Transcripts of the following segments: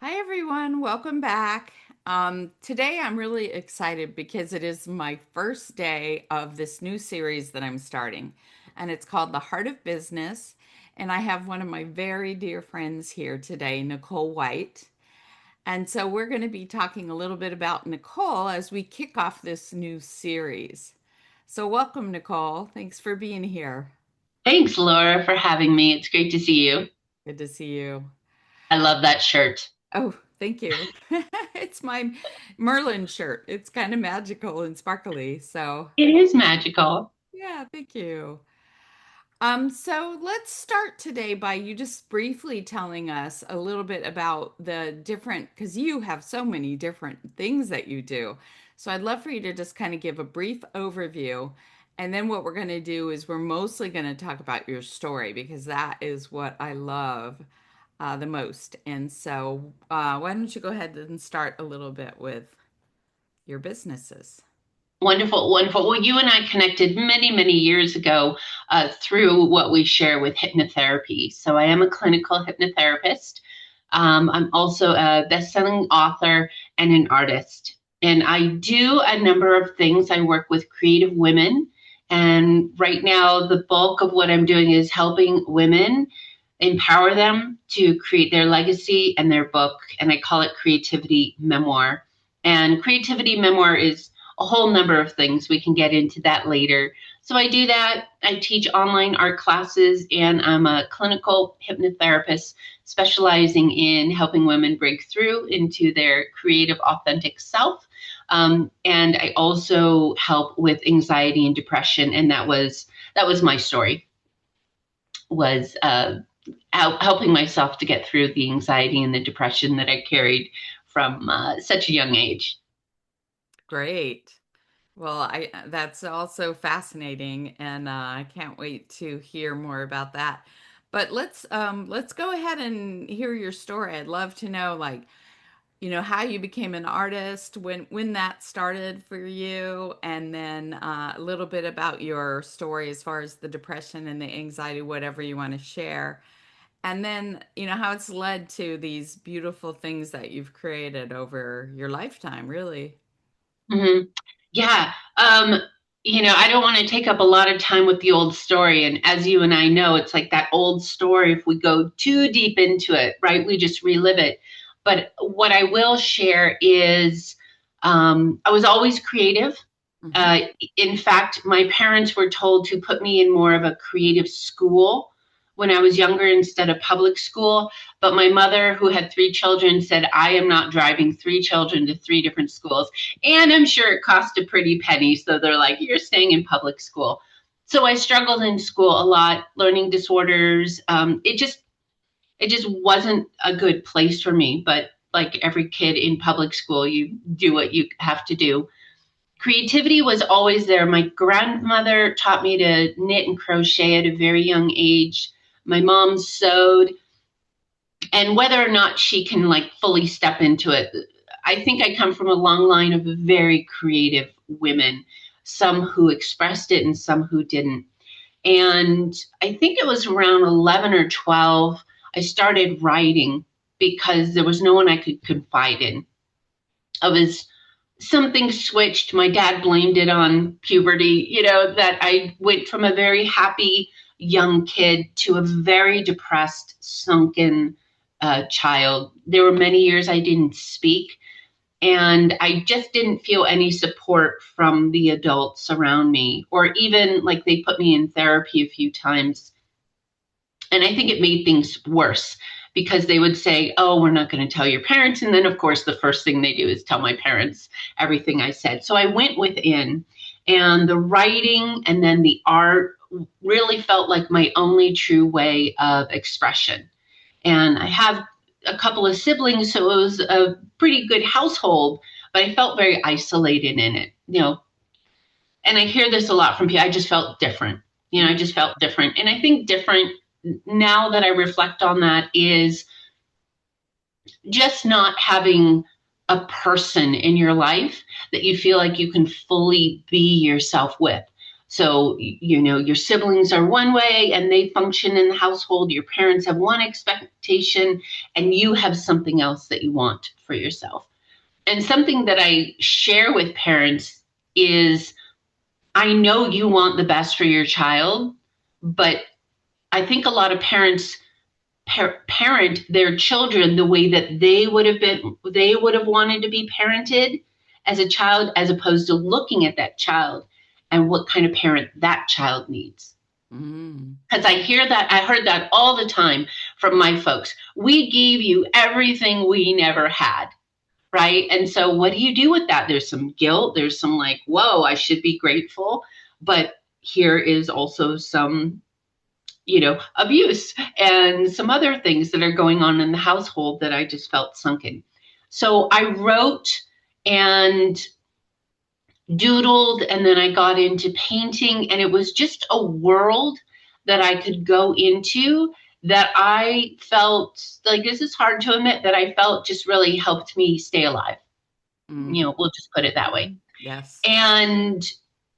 Hi, everyone. Welcome back. Today, I'm really excited because it is my first day of this new series that I'm starting, and it's called The Heart of Business. And I have one of my very dear friends here today, Nicole White. And so, we're going to be talking a little bit about Nicole as we kick off this new series. So, welcome, Nicole. Thanks for being here. Thanks, Laura, for having me. It's great to see you. Good to see you. I love that shirt. Oh, thank you. It's my Merlin shirt. It's kind of magical and sparkly. So, It is magical. yeah, thank you. So let's start today by you just briefly telling us a little bit about the different, because you have so many different things that you do. So I'd love for you to just kind of give a brief overview. And then what we're going to do is we're mostly going to talk about your story because that is what I love the most. And so why don't you go ahead and start a little bit with your businesses? Wonderful, wonderful. Well, you and I connected many, many years ago through what we share with hypnotherapy. So I am a clinical hypnotherapist. I'm also a best-selling author and an artist. And I do a number of things. I work with creative women. And right now, the bulk of what I'm doing is helping women empower them to create their legacy and their book. And I call it Creativity Memoir. And Creativity Memoir is a whole number of things. We can get into that later. So I do that. I teach online art classes, and I'm a clinical hypnotherapist specializing in helping women break through into their creative, authentic self. And I also help with anxiety and depression, and that was my story. Was helping myself to get through the anxiety and the depression that I carried from such a young age. Great. Well, I that's also fascinating, and I can't wait to hear more about that. But let's go ahead and hear your story. I'd love to know, like, how you became an artist, when that started for you, and then a little bit about your story as far as the depression and the anxiety, whatever you want to share. And then, how it's led to these beautiful things that you've created over your lifetime, really. hmm Yeah. I don't want to take up a lot of time with the old story. And as you and I know, it's like that old story. If we go too deep into it, right, we just relive it. But what I will share is I was always creative. Hmm. Uh, in fact, my parents were told to put me in more of a creative school when I was younger instead of public school. But my mother, who had three children, said, I am not driving three children to three different schools. And I'm sure it cost a pretty penny. So they're like, you're staying in public school. So I struggled in school a lot, learning disorders. It just wasn't a good place for me. But like every kid in public school, you do what you have to do. Creativity was always there. My grandmother taught me to knit and crochet at a very young age. My mom sewed, and whether or not she can like fully step into it, I think I come from a long line of very creative women, some who expressed it and some who didn't. And I think it was around 11 or 12, I started writing because there was no one I could confide in. I was Something switched. My dad blamed it on puberty, that I went from a very happy young kid to a very depressed, sunken child. There were many years I didn't speak, and I just didn't feel any support from the adults around me, or even like they put me in therapy a few times. And I think it made things worse because they would say, oh, we're not going to tell your parents. And then, of course, the first thing they do is tell my parents everything I said. So I went within, and the writing and then the art really felt like my only true way of expression. And I have a couple of siblings, so it was a pretty good household, but I felt very isolated in it. And I hear this a lot from people. I just felt different. I just felt different. And I think different, now that I reflect on that, is just not having a person in your life that you feel like you can fully be yourself with. So, your siblings are one way and they function in the household. Your parents have one expectation and you have something else that you want for yourself. And something that I share with parents is I know you want the best for your child, but I think a lot of parents parent their children the way that they would have wanted to be parented as a child, as opposed to looking at that child and what kind of parent that child needs. Mm. Because I heard that all the time from my folks. We gave you everything we never had, right? And so what do you do with that? There's some guilt, there's some like, whoa, I should be grateful, but here is also some abuse and some other things that are going on in the household that I just felt sunken. So I wrote and doodled, and then I got into painting, and it was just a world that I could go into that I felt like, this is hard to admit, that I felt just really helped me stay alive. Mm. We'll just put it that way. Yes. And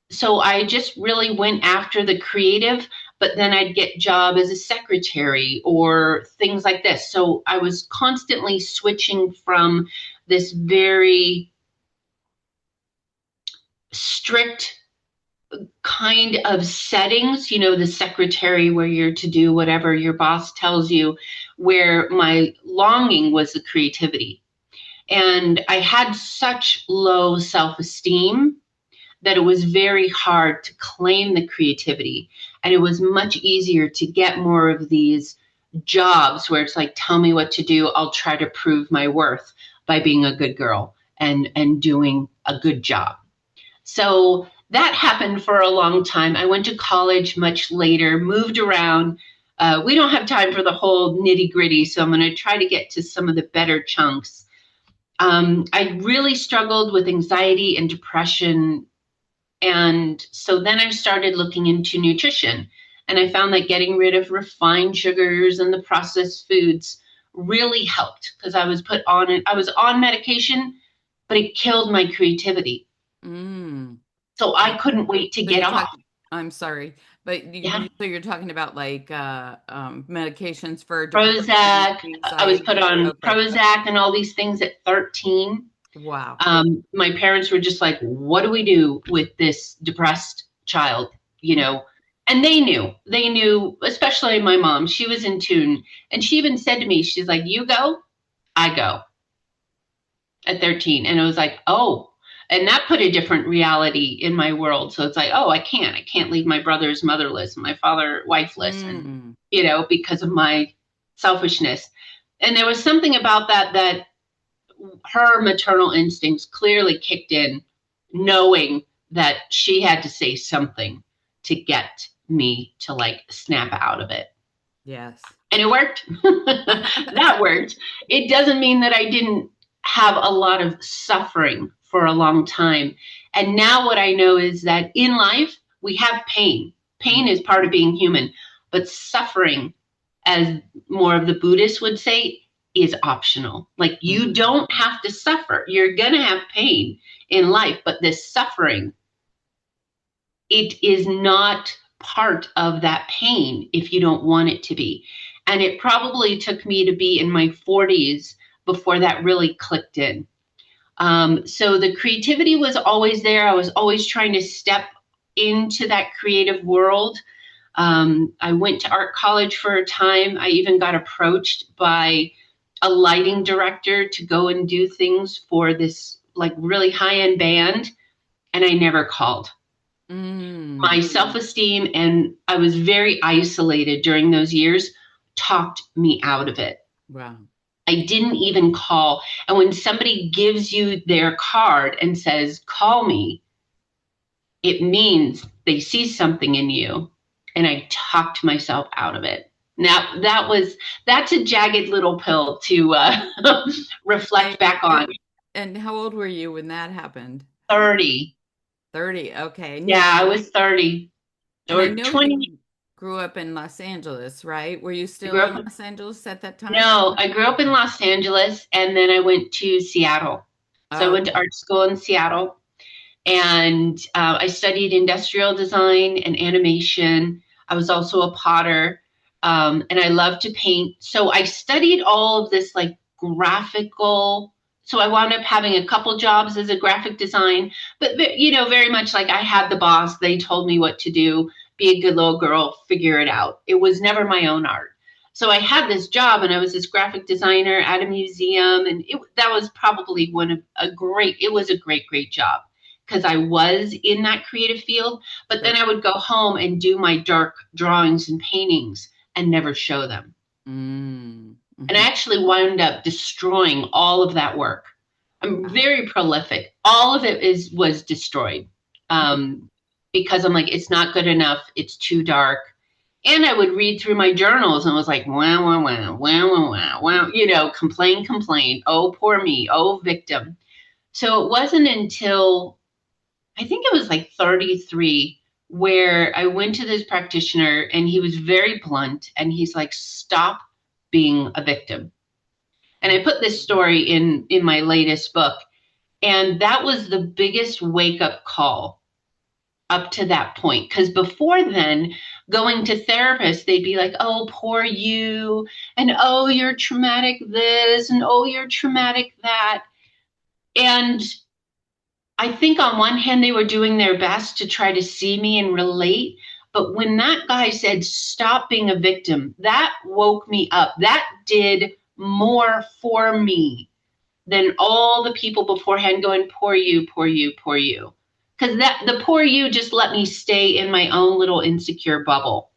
so I just really went after the creative, but then I'd get job as a secretary or things like this. So I was constantly switching from this very strict kind of settings, the secretary where you're to do whatever your boss tells you, where my longing was the creativity. And I had such low self-esteem that it was very hard to claim the creativity. And it was much easier to get more of these jobs where it's like, tell me what to do. I'll try to prove my worth by being a good girl and doing a good job. So that happened for a long time. I went to college much later, moved around. We don't have time for the whole nitty gritty, so I'm going to try to get to some of the better chunks. I really struggled with anxiety and depression. And so then I started looking into nutrition, and I found that getting rid of refined sugars and the processed foods really helped, because I was on medication, but it killed my creativity. Mm. So So, I couldn't wait to so get you're off. talking, I'm sorry, but Yeah. so you're talking about like medications for depression, Prozac. I was put anxiety. on Okay. Prozac and all these things at 13. Wow. My parents were just like, what do we do with this depressed child? You know, and they knew, especially my mom, she was in tune. And she even said to me, she's like, you go, I go at 13. And it was like, oh, and that put a different reality in my world. So it's like, oh, I can't leave my brothers motherless, my father wifeless, and, Mm. because of my selfishness. And there was something about that her maternal instincts clearly kicked in, knowing that she had to say something to get me to like snap out of it. Yes. And it worked. That worked. It doesn't mean that I didn't have a lot of suffering for a long time. And now what I know is that in life, we have pain. Pain is part of being human, but suffering, as more of the Buddhists would say, is optional. Like, you Mm. don't have to suffer. You're going to have pain in life, but this suffering, it is not part of that pain if you don't want it to be. And it probably took me to be in my 40s before that really clicked in. So the creativity was always there. I was always trying to step into that creative world. I went to art college for a time. I even got approached by a lighting director to go and do things for this like really high-end band, and I never called. Mm. My self-esteem, and I was very isolated during those years, talked me out of it. Wow. I didn't even call. And when somebody gives you their card and says, call me, it means they see something in you. And I talked myself out of it. Now that's a jagged little pill to reflect back on. And how old were you when that happened? 30. 30. Okay. Yeah, I was 30 And I or know 20. you grew up in Los Angeles, right? Were you I still grew in up, Los Angeles at that time? no, I grew up in Los Angeles and then I went to Seattle. So I went to Okay. art school in Seattle. And I studied industrial design and animation. I was also a potter, and I love to paint. So I studied all of this like graphical. So I wound up having a couple jobs as a graphic design, but very much like I had the boss. They told me what to do. Be a good little girl, figure it out. It was never my own art. So I had this job, and I was this graphic designer at a museum, and that was probably one of a great. It was a great job because I was in that creative field. But then Sure. I would go home and do my dark drawings and paintings and never show them. Mm. And I Hmm. actually wound up destroying all of that work. I'm Wow. very prolific. All of it was destroyed because I'm like, it's not good enough. It's too dark. And I would read through my journals and was like, wow, wow, wow, wow, wow, wow, wow, complain. Oh, poor me. Oh, victim. So it wasn't until I think it was like 33 where I went to this practitioner and he was very blunt and he's like, stop being a victim. And I put this story in my latest book. And that was the biggest wake up call up to that point. Because before then, going to therapists, they'd be like, oh, poor you. And oh, you're traumatic this. And oh, you're traumatic that. And I think on one hand, they were doing their best to try to see me and relate. But when that guy said, stop being a victim, that woke me up. That did more for me than all the people beforehand going, poor you, poor you, poor you. Because that the poor you just let me stay in my own little insecure bubble.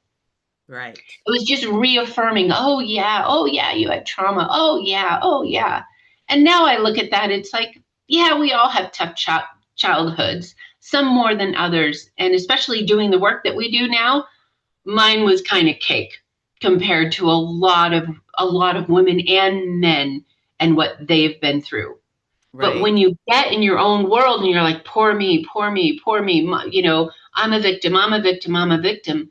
Right. It was just reaffirming, oh yeah, you had trauma. Oh yeah. And now I look at that, it's like, yeah, we all have tough childhoods, some more than others. And especially doing the work that we do now, mine was kind of cake compared to a lot of women and men and what they've been through. But Right. when you get in your own world and you're like, poor me, poor me, poor me, I'm a victim, I'm a victim, I'm a victim,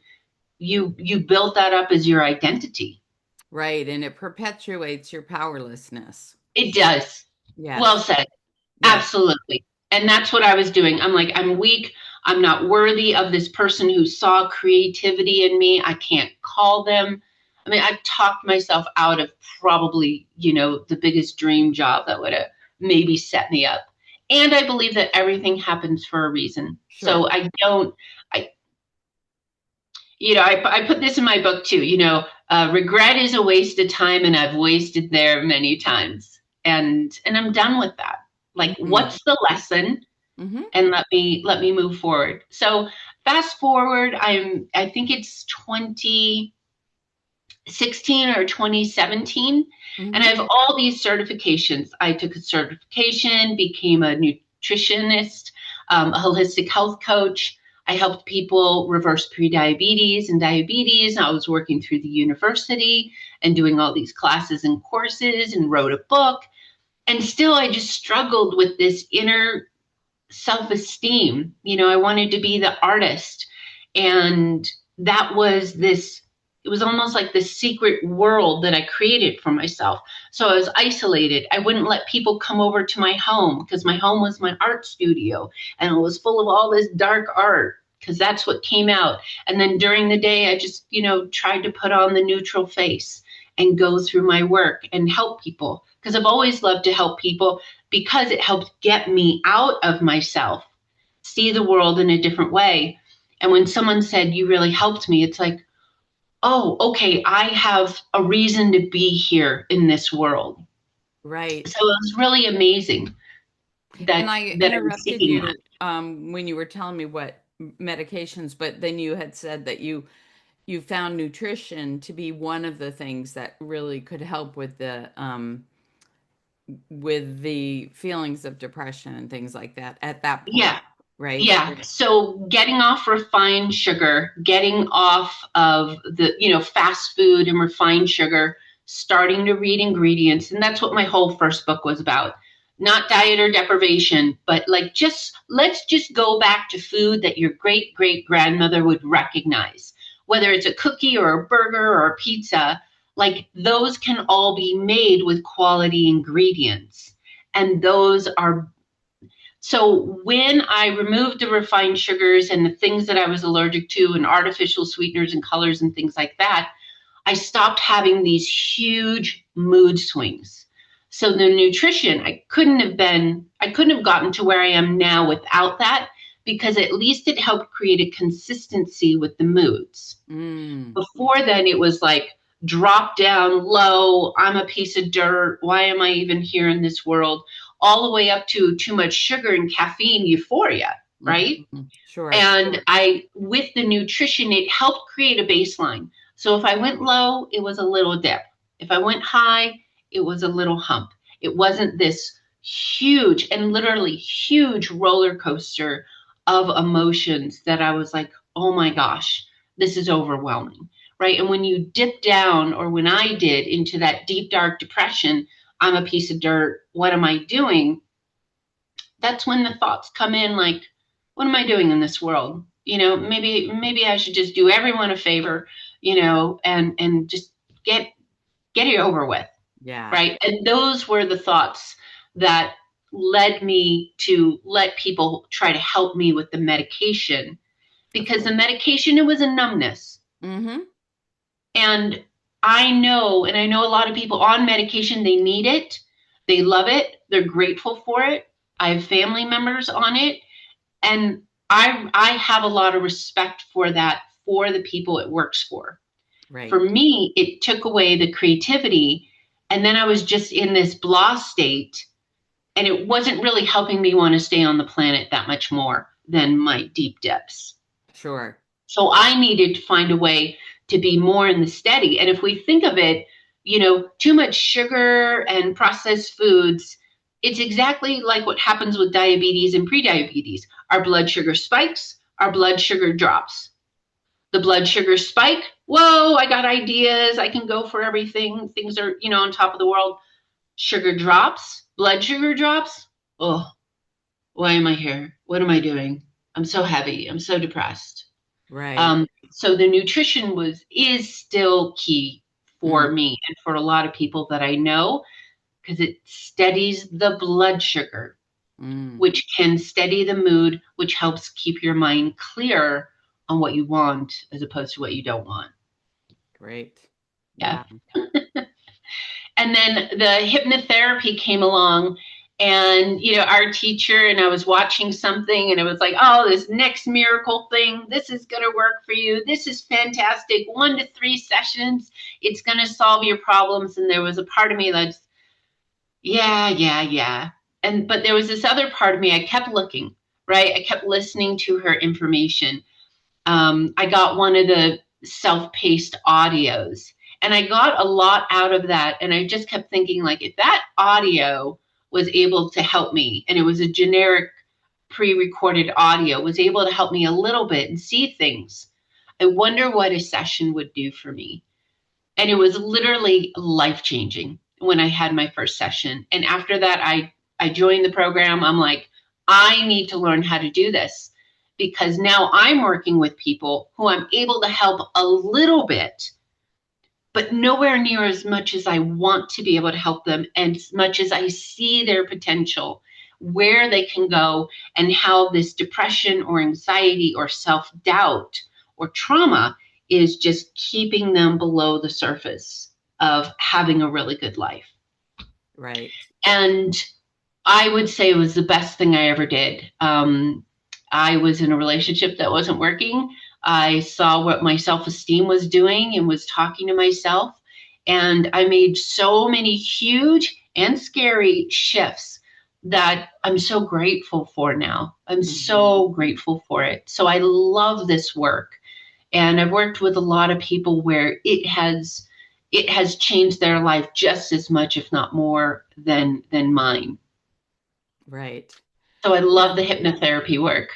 you build that up as your identity. Right. And it perpetuates your powerlessness. It does. Well Yes. said. Yes. Absolutely. And that's what I was doing. I'm like, I'm weak. I'm not worthy of this person who saw creativity in me. I can't call them. I mean, I've talked myself out of probably, the biggest dream job that would have maybe set me up. And I believe that everything happens for a reason. Sure. So I don't, I, I put this in my book too. Regret is a waste of time, and I've wasted there many times. And I'm done with that. Like, Hmm. what's the lesson? Hmm. And let me move forward. So fast forward, I think it's 2016 or 2017, and I Hmm. have all these certifications. I took a certification, became a nutritionist, a holistic health coach. I helped people reverse prediabetes and diabetes. I was working through the university and doing all these classes and courses and wrote a book. And still, I just struggled with this inner self-esteem. I wanted to be the artist. And that was this, it was almost like the secret world that I created for myself. So I was isolated. I wouldn't let people come over to my home because my home was my art studio and it was full of all this dark art because that's what came out. And then during the day, I just, tried to put on the neutral face and go through my work and help people because I've always loved to help people because it helped get me out of myself, see the world in a different way. And when someone said, you really helped me, it's like, oh, okay, I have a reason to be here in this world. So Right. it was really amazing And that I that I was interrupted seeking that. you when you were telling me what medications, but then you had said that you found nutrition to be one of the things that really could help with the feelings of depression and things like that at that point, Yeah, right? yeah. So getting off refined sugar, getting off of the, fast food and refined sugar, starting to read ingredients. And that's what my whole first book was about. Not diet or deprivation, but like let's just go back to food that your great great grandmother would recognize. Whether it's a cookie or a burger or a pizza, like those can all be made with quality ingredients. And those are So when I removed the refined sugars and the things that I was allergic to and artificial sweeteners and colors and things like that, I stopped having these huge mood swings. So the nutrition, I couldn't have gotten to where I am now without that, because at least it helped create a consistency with the moods. Mm. Before then, it was like drop down low. I'm a piece of dirt. Why am I even here in this world? All the way up to too much sugar and caffeine euphoria, right? Mhm. Sure. And with the nutrition, it helped create a baseline. So if I went low, it was a little dip. If I went high, it was a little hump. It wasn't this huge and literally huge roller coaster of emotions that I was like, oh my gosh, this is overwhelming, right? And when you dip down, or when I did, into that deep, dark depression, I'm a piece of dirt, what am I doing? That's when the thoughts come in like, what am I doing in this world? Maybe I should just do everyone a favor, and just get get it over with, Yeah. right? And those were the thoughts that led me to let people try to help me with the medication, Of because the course. medication, it was a numbness. Mm-hmm. And I know a lot of people on medication, they need it, they love it, they're grateful for it. I have family members on it, and I have a lot of respect for that, for the people it works for. For Right. me, it took away the creativity, and then I was just in this blah state, and it wasn't really helping me want to stay on the planet that much more than my deep depths. Sure. So I needed to find a way to be more in the steady. And if we think of it, too much sugar and processed foods, it's exactly like what happens with diabetes and prediabetes. Our blood sugar spikes, our blood sugar drops. The blood sugar spike, whoa, I got ideas. I can go for everything. Things are, on top of the world. Sugar drops, blood sugar drops. Oh, why am I here? What am I doing? I'm so heavy. I'm so depressed. Right. So the nutrition is still key Mm. for me and for a lot of people that I know, because it steadies the blood sugar, Mm. which can steady the mood, which helps keep your mind clear on what you want as opposed to what you don't want. Great. Yeah. Yeah. And then the hypnotherapy came along, and our teacher, and I was watching something, and it was like, oh, this next miracle thing, this is going to work for you, this is fantastic, 1 to 3 sessions, it's going to solve your problems. And there was a part of me that's, yeah, yeah, yeah. But there was this other part of me, I kept looking, right? I kept listening to her information. I got one of the self-paced audios, and I got a lot out of that. And I just kept thinking, like, if that audio was able to help me, and it was a generic pre-recorded audio, was able to help me a little bit and see things, I wonder what a session would do for me. And it was literally life-changing when I had my first session. And after that, I joined the program. I'm like, I need to learn how to do this, because now I'm working with people who I'm able to help a little bit, but nowhere near as much as I want to be able to help them, and as much as I see their potential, where they can go, and how this depression or anxiety or self-doubt or trauma is just keeping them below the surface of having a really good life. Right. And I would say it was the best thing I ever did. I was in a relationship that wasn't working. I saw what my self esteem was doing and was talking to myself. And I made so many huge and scary shifts that I'm so grateful for now. I'm Hmm. so grateful for it. So I love this work. And I've worked with a lot of people where it has changed their life just as much, if not more, than mine. Right. So I Yeah. love the hypnotherapy work.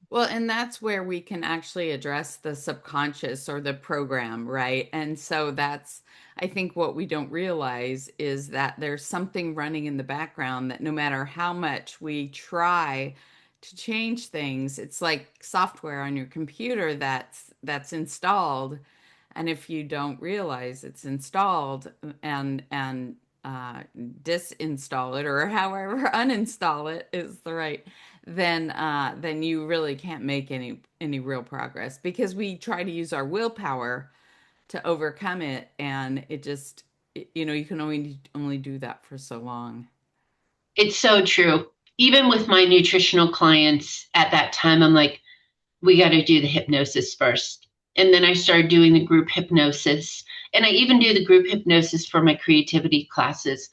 Well, and that's where we can actually address the subconscious or the program, right? And so that's, I think what we don't realize is that there's something running in the background that no matter how much we try to change things, it's like software on your computer that's installed. And if you don't realize it's installed and disinstall it or however uninstall it is the right, then you really can't make any real progress because we try to use our willpower to overcome it, and it just you can only do that for so long. It's so true. Even with my nutritional clients at that time, I'm like, we got to do the hypnosis first. And then I started doing the group hypnosis. And I even do the group hypnosis for my creativity classes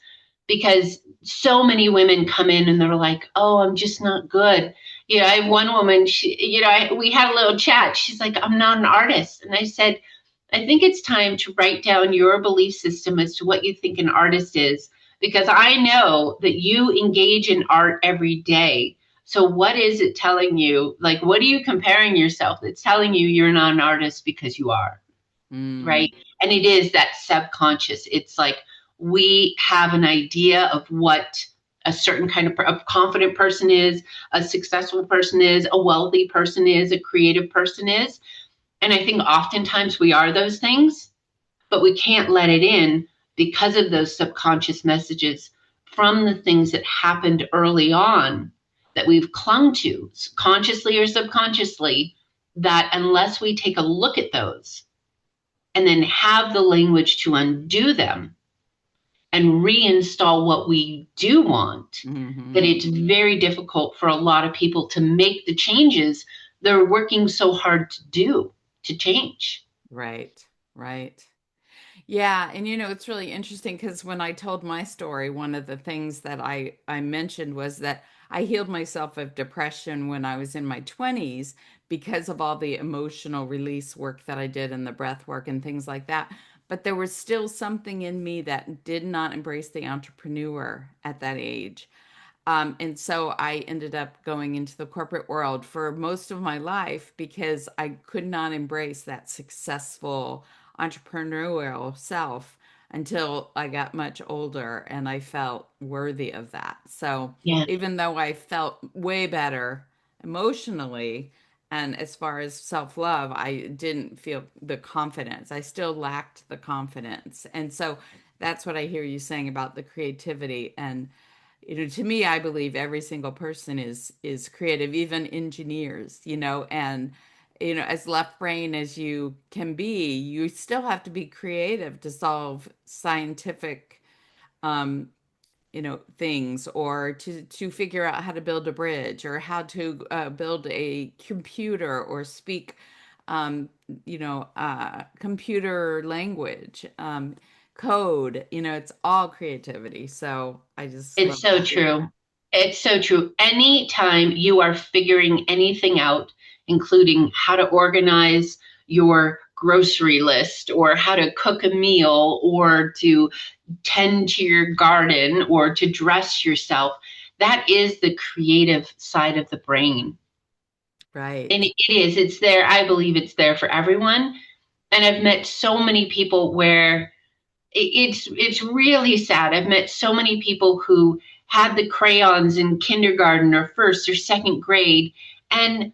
because so many women come in and they're like, oh, I'm just not good. I have one woman, we had a little chat. She's like, I'm not an artist. And I said, I think it's time to write down your belief system as to what you think an artist is, because I know that you engage in art every day. So what is it telling you? Like, what are you comparing yourself? It's telling you you're not an artist because you are, Mm, right? And it is that subconscious. It's like we have an idea of what a certain kind of a confident person is, a successful person is, a wealthy person is, a creative person is. And I think oftentimes we are those things, but we can't let it in because of those subconscious messages from the things that happened early on that we've clung to, consciously or subconsciously, that unless we take a look at those and then have the language to undo them and reinstall what we do want, that hmm. it's very difficult for a lot of people to make the changes they're working so hard to do, to change. Right, right. Yeah, and it's really interesting because when I told my story, one of the things that I mentioned was that I healed myself of depression when I was in my 20s because of all the emotional release work that I did and the breath work and things like that. But there was still something in me that did not embrace the entrepreneur at that age. And so I ended up going into the corporate world for most of my life because I could not embrace that successful entrepreneurial self until I got much older and I felt worthy of that. So Yeah, even though I felt way better emotionally and as far as self love, I didn't feel the confidence. I still lacked the confidence. And so that's what I hear you saying about the creativity. And to me, I believe every single person is creative, even engineers, and as left brain as you can be, you still have to be creative to solve scientific things, or to figure out how to build a bridge, or how to build a computer, or speak computer language, code. It's all creativity. So I just it's love so to hear true. It's so true. Anytime you are figuring anything out, including how to organize your grocery list or how to cook a meal or to tend to your garden or to dress yourself, that is the creative side of the brain. that. And Right. it is, it's there. I believe it's there for everyone. And I've met so many people where it's really sad. I've met so many people who had the crayons in kindergarten or first or second grade. And,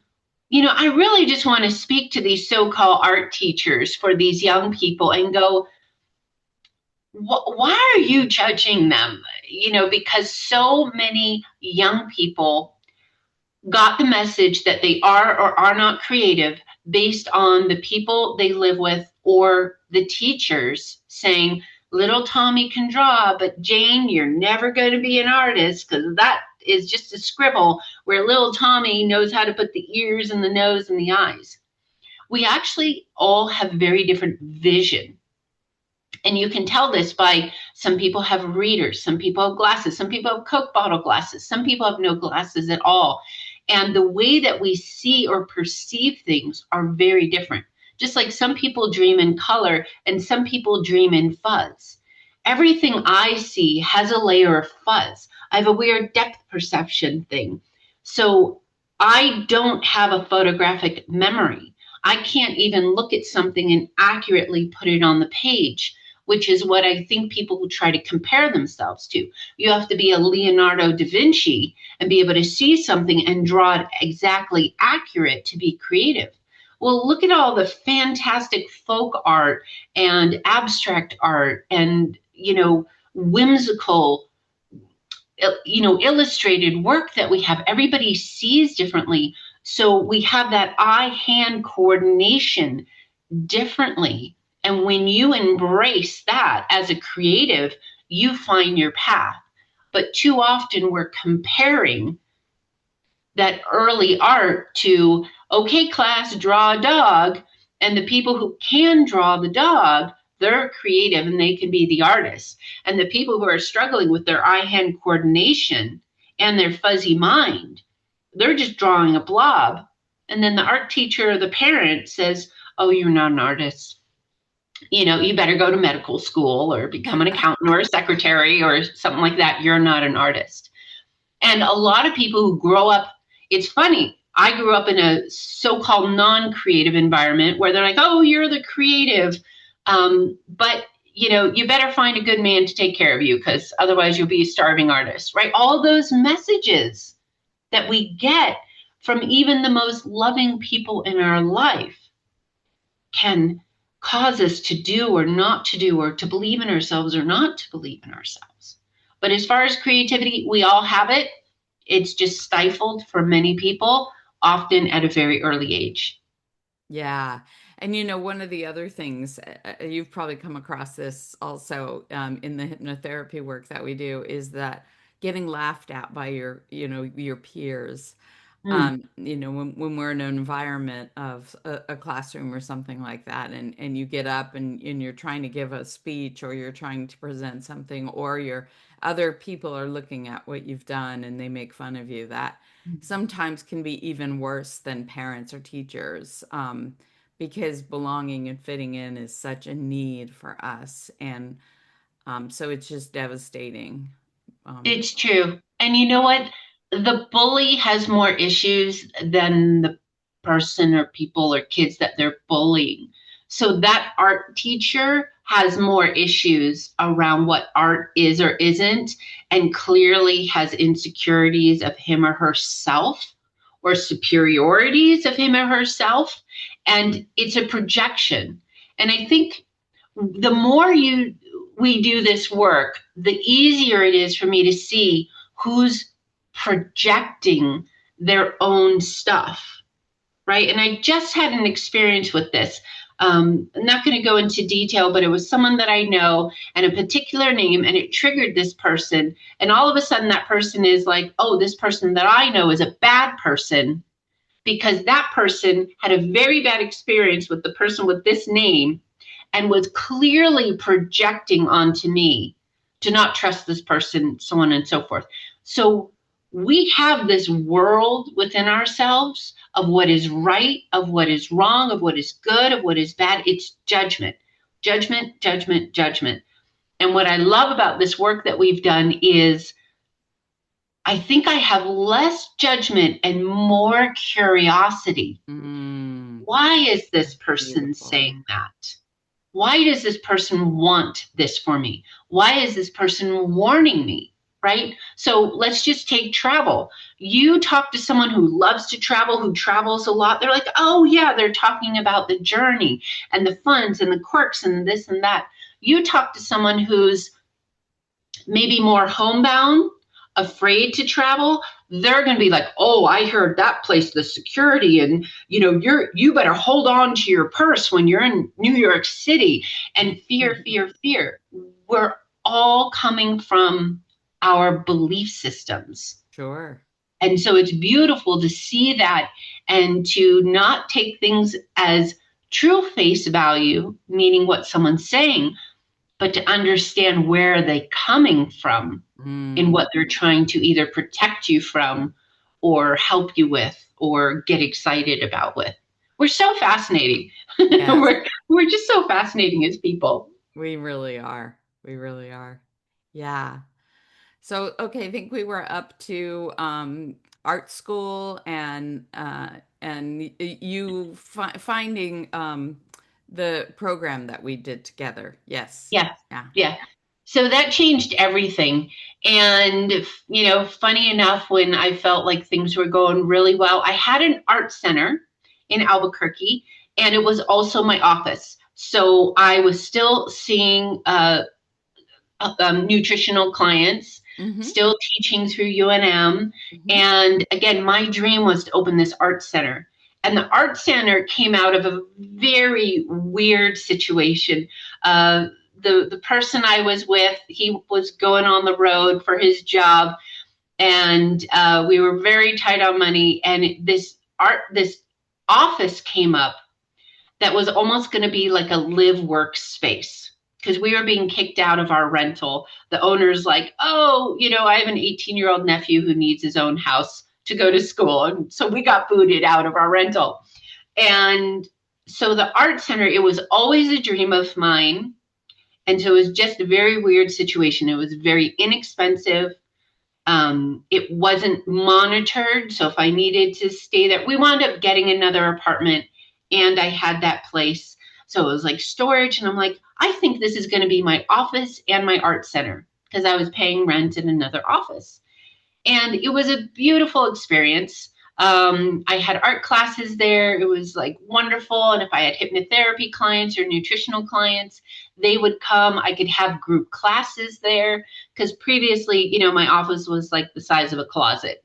I really just want to speak to these so-called art teachers for these young people and go, why are you judging them? Because so many young people got the message that they are or are not creative based on the people they live with or the teachers saying, little Tommy can draw, but Jane, you're never going to be an artist because that is just a scribble, where little Tommy knows how to put the ears and the nose and the eyes. We actually all have very different vision. And you can tell this by some people have readers, some people have glasses, some people have Coke bottle glasses, some people have no glasses at all. And the way that we see or perceive things are very different. Just like some people dream in color and some people dream in fuzz. Everything I see has a layer of fuzz. I have a weird depth perception thing. So I don't have a photographic memory. I can't even look at something and accurately put it on the page, which is what I think people who try to compare themselves to. You have to be a Leonardo da Vinci and be able to see something and draw it exactly accurate to be creative. Well, look at all the fantastic folk art and abstract art and, whimsical illustrated work that we have. Everybody sees differently. So we have that eye-hand coordination differently. And when you embrace that as a creative, you find your path. But too often we're comparing that early art to, okay, class, draw a dog. And the people who can draw the dog, they're creative and they can be the artists. And the people who are struggling with their eye-hand coordination and their fuzzy mind, they're just drawing a blob. And then the art teacher or the parent says, oh, you're not an artist. You better go to medical school or become an accountant or a secretary or something like that. You're not an artist. And a lot of people who grow up, it's funny. I grew up in a so-called non-creative environment where they're like, oh, you're the creative. But you better find a good man to take care of you because otherwise you'll be a starving artist, right? All those messages that we get from even the most loving people in our life can cause us to do or not to do, or to believe in ourselves or not to believe in ourselves. But as far as creativity, we all have it. It's just stifled for many people, often at a very early age. Yeah. And one of the other things, you've probably come across this also in the hypnotherapy work that we do, is that getting laughed at by your peers. Mm. When we're in an environment of a classroom or something like that, and you get up and you're trying to give a speech or you're trying to present something, or your other people are looking at what you've done and they make fun of you, that sometimes can be even worse than parents or teachers, because belonging and fitting in is such a need for us. And so it's just devastating. Um, It's true. And you know what? The bully has more issues than the person or people or kids that they're bullying. So that art teacher has more issues around what art is or isn't, and clearly has insecurities of him or herself or superiorities of him or herself. And it's a projection. And I think the more we do this work, the easier it is for me to see who's projecting their own stuff, right? And I just had an experience with this. I'm not going to go into detail, but it was someone that I know and a particular name, and it triggered this person. And all of a sudden, that person is like, oh, this person that I know is a bad person because that person had a very bad experience with the person with this name and was clearly projecting onto me to not trust this person, so on and so forth. So we have this world within ourselves of what is right, of what is wrong, of what is good, of what is bad. It's judgment, judgment, judgment, judgment. And what I love about this work that we've done is I think I have less judgment and more curiosity. mm, Why is this person Beautiful. saying that? Why does this person want this for me? Why is this person warning me? Right? So let's just take travel. You talk to someone who loves to travel, who travels a lot. They're like, oh, yeah, they're talking about the journey and the funds and the quirks and this and that. You talk to someone who's maybe more homebound, afraid to travel, they're going to be like, oh, I heard that place, the security, and you better hold on to your purse when you're in New York City. And fear, fear, fear. We're all coming from our belief systems. Sure. And so it's beautiful to see that and to not take things as true face value, meaning what someone's saying, but to understand where they're coming from in Mm, what they're trying to either protect you from or help you with or get excited about with. We're so fascinating. yes, we're just so fascinating as people. we really are. We really are. Yeah. So, okay, I think we were up to art school and you finding the program that we did together. Yes. Yeah. Yeah. Yeah. So that changed everything. And, funny enough, when I felt like things were going really well, I had an art center in Albuquerque, and it was also my office. So I was still seeing nutritional clients. Mm-hmm. still teaching through UNM. Mm-hmm. And again, my dream was to open this art center. And the art center came out of a very weird situation. Uh, the person I was with, he was going on the road for his job, and we were very tight on money. And this office came up that was almost going to be like a live work space because we were being kicked out of our rental. The owner's like, oh, I have an 18-year-old nephew who needs his own house to go to school. And so we got booted out of our rental. And so the art center, it was always a dream of mine. And so it was just a very weird situation. It was very inexpensive. It wasn't monitored. So if I needed to stay there, we wound up getting another apartment and I had that place. So it was like storage. And I'm like, I think this is going to be my office and my art center because I was paying rent in another office. And it was a beautiful experience. I had art classes there. It was like wonderful. And if I had hypnotherapy clients or nutritional clients, they would come. I could have group classes there because previously, my office was like the size of a closet.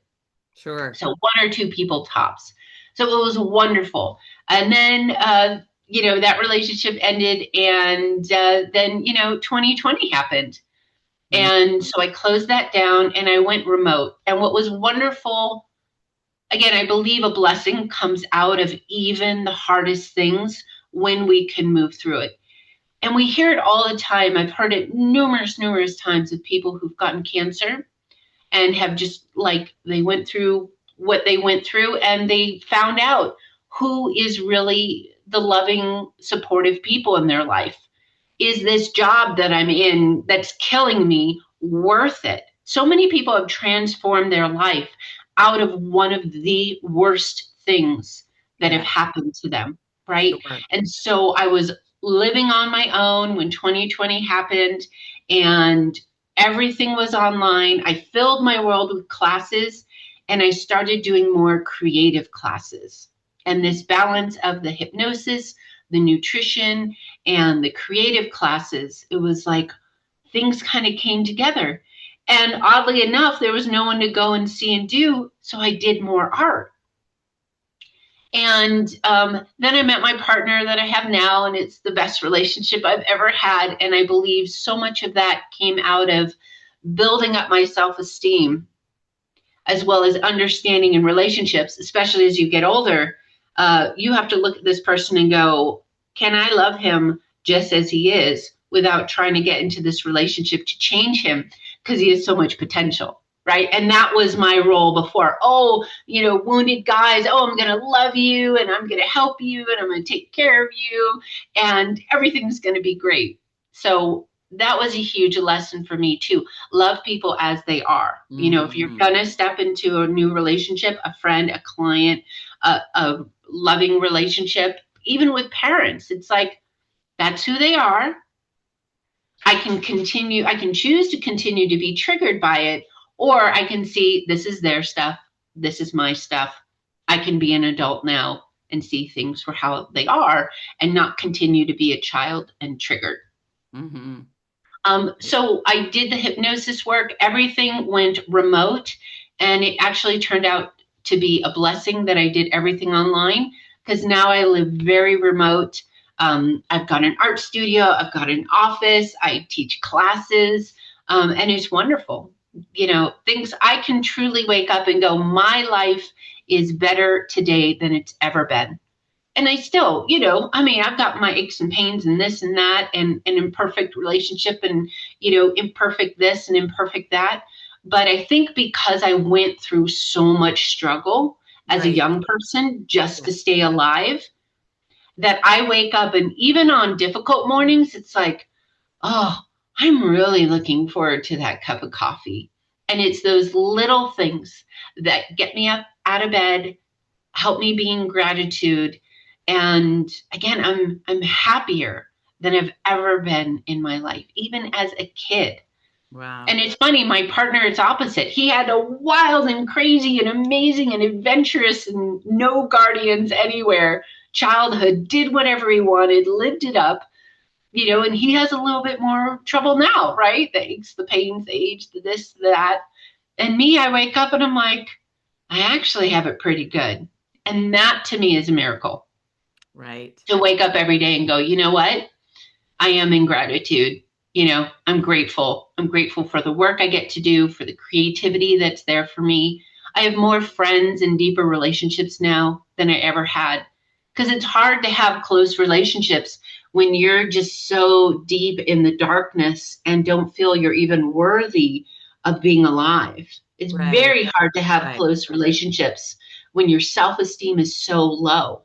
Sure. So one or two people tops. So it was wonderful. And then, that relationship ended. And then, 2020 happened. Mm-hmm. And so I closed that down and I went remote. And what was wonderful, again, I believe a blessing comes out of even the hardest things when we can move through it. And we hear it all the time. I've heard it numerous, numerous times with people who've gotten cancer and have just they went through what they went through and they found out who is really the loving, supportive people in their life. Is this job that I'm in that's killing me worth it? So many people have transformed their life out of one of the worst things that have Yeah. happened to them, right? Sure. And so I was living on my own when 2020 happened and everything was online. I filled my world with classes and I started doing more creative classes. And this balance of the hypnosis, the nutrition, and the creative classes, it was like things kind of came together. And oddly enough, there was no one to go and see and do, so I did more art. And then I met my partner that I have now, and it's the best relationship I've ever had. And I believe so much of that came out of building up my self-esteem, as well as understanding in relationships, especially as you get older. You have to look at this person and go, can I love him just as he is without trying to get into this relationship to change him because he has so much potential, right? And that was my role before. Oh, wounded guys, oh, I'm going to love you and I'm going to help you and I'm going to take care of you and everything's going to be great. So that was a huge lesson for me too. Love people as they are. If you're Mm-hmm. going to step into a new relationship, a friend, a client, a loving relationship, even with parents, it's like, that's who they are. I can choose to continue to be triggered by it, or I can see this is their stuff. This is my stuff. I can be an adult now and see things for how they are and not continue to be a child and triggered. Mm-hmm. So I did the hypnosis work. Everything went remote, and it actually turned out to be a blessing that I did everything online because now I live very remote. I've got an art studio. I've got an office. I teach classes, and it's wonderful. Things I can truly wake up and go, my life is better today than it's ever been. And I still, I've got my aches and pains and this and that and an imperfect relationship and, imperfect this and imperfect that. But I think because I went through so much struggle as a Right. young person just Yeah. to stay alive, that I wake up and even on difficult mornings, it's like, oh, I'm really looking forward to that cup of coffee. And it's those little things that get me up out of bed, help me be in gratitude. And again, I'm happier than I've ever been in my life, even as a kid. Wow. And it's funny, my partner is opposite. He had a wild and crazy and amazing and adventurous and no guardians anywhere childhood, did whatever he wanted, lived it up. and he has a little bit more trouble now, right? The aches, the pains, the age, the this, the that. And me, I wake up and I'm like, I actually have it pretty good. And that to me is a miracle, Right. to wake up every day and go, you know what? I am in gratitude. I'm grateful. I'm grateful for the work I get to do, for the creativity that's there for me. I have more friends and deeper relationships now than I ever had. Because it's hard to have close relationships when you're just so deep in the darkness and don't feel you're even worthy of being alive. It's Right. very hard to have Right. close relationships when your self esteem is so low.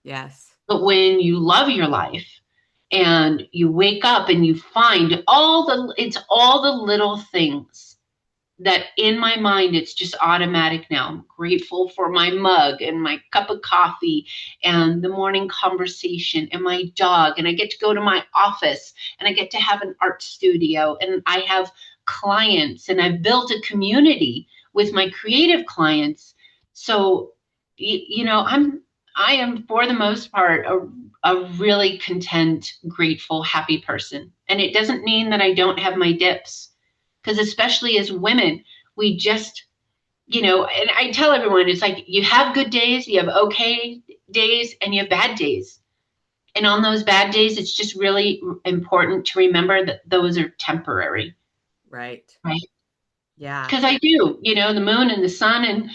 Yes. But when you love your life and you wake up and you find it's all the little things that in my mind, it's just automatic now. I'm grateful for my mug and my cup of coffee and the morning conversation and my dog. And I get to go to my office and I get to have an art studio and I have clients and I've built a community with my creative clients. So, I am for the most part a really content, grateful, happy person. And it doesn't mean that I don't have my dips, because especially as women, we just, and I tell everyone, it's like you have good days, you have okay days, and you have bad days. And on those bad days, it's just really important to remember that those are temporary, Right. right? Yeah. Because I do, the moon and the sun and,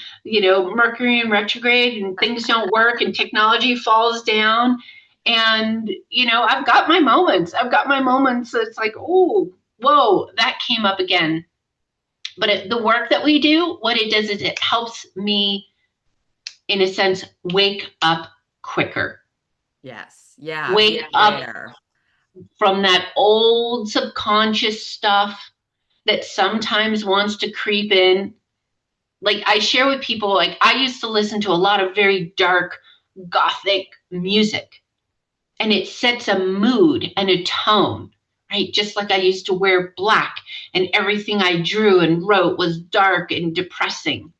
Mercury in retrograde and things don't work and technology falls down. And, I've got my moments. I've got my moments that's like, oh, whoa, that came up again. But the work that we do, what it does is it helps me, in a sense, wake up quicker. Yes. Yeah. Wake Be up aware. from that old subconscious stuff that sometimes wants to creep in. Like I share with people, like I used to listen to a lot of very dark gothic music, and it sets a mood and a tone, right? Just like I used to wear black and everything I drew and wrote was dark and depressing.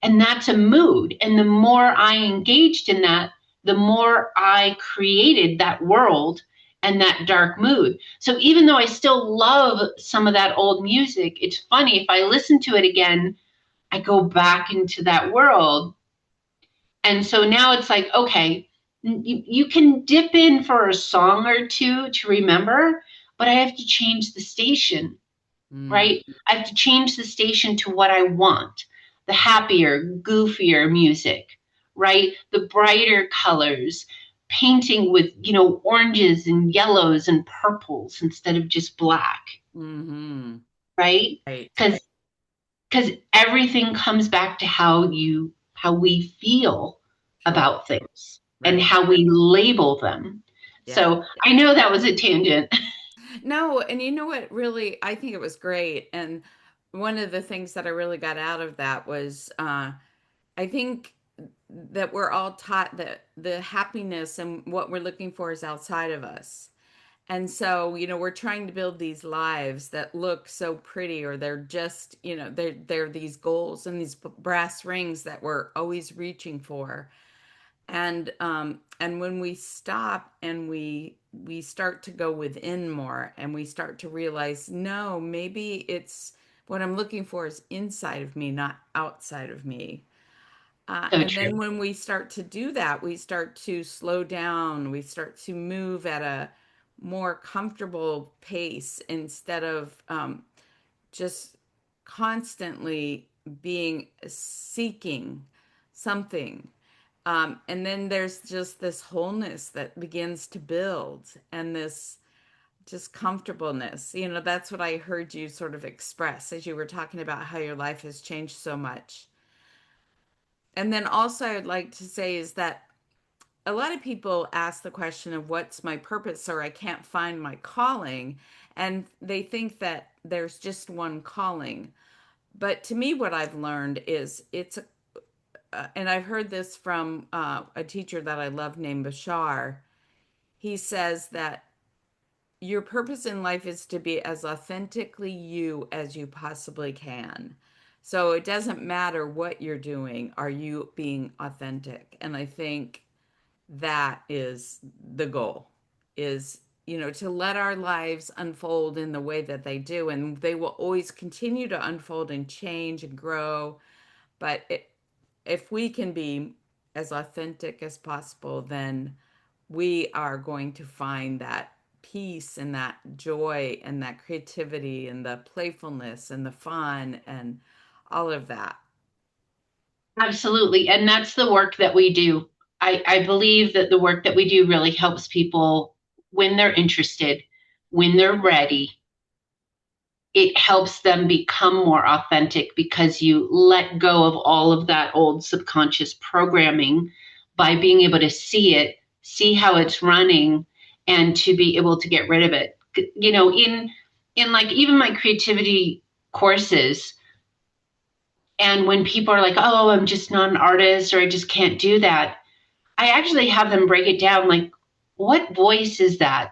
And that's a mood. And the more I engaged in that, the more I created that world and that dark mood. So even though I still love some of that old music, it's funny if I listen to it again, I go back into that world. And so now it's like, okay, you can dip in for a song or two to remember, but I have to change the station, Mm. right? I have to change the station to what I want, the happier, goofier music, right? The brighter colors, painting with, oranges and yellows and purples instead of just black, Mm-hmm. right? Right. Because everything comes back to how we feel Sure. about things and Right. how we label them. Yeah. So I know that was a tangent. No, and you know what, really, I think it was great. And one of the things that I really got out of that was I think that we're all taught that the happiness and what we're looking for is outside of us. And so, we're trying to build these lives that look so pretty, or they're just, they're these goals and these brass rings that we're always reaching for. And when we stop and we start to go within more, and we start to realize, no, maybe it's what I'm looking for is inside of me, not outside of me. So And true. then when we start to do that, we start to slow down. We start to move at a more comfortable pace instead of just constantly being seeking something. And then there's just this wholeness that begins to build, and this just comfortableness. That's what I heard you sort of express as you were talking about how your life has changed so much. And then also, I'd like to say is that a lot of people ask the question of what's my purpose, or I can't find my calling. And they think that there's just one calling. But to me, what I've learned is and I've heard this from a teacher that I love named Bashar. He says that your purpose in life is to be as authentically you as you possibly can. So it doesn't matter what you're doing, are you being authentic? And I think that is the goal is, to let our lives unfold in the way that they do. And they will always continue to unfold and change and grow. But if we can be as authentic as possible, then we are going to find that peace and that joy and that creativity and the playfulness and the fun and all of that. Absolutely. And that's the work that we do. I believe that the work that we do really helps people when they're interested, when they're ready. It helps them become more authentic because you let go of all of that old subconscious programming by being able to see it, see how it's running, and to be able to get rid of it. In like even my creativity courses, and when people are like, "Oh, I'm just not an artist or I just can't do that." I actually have them break it down like, what voice is that?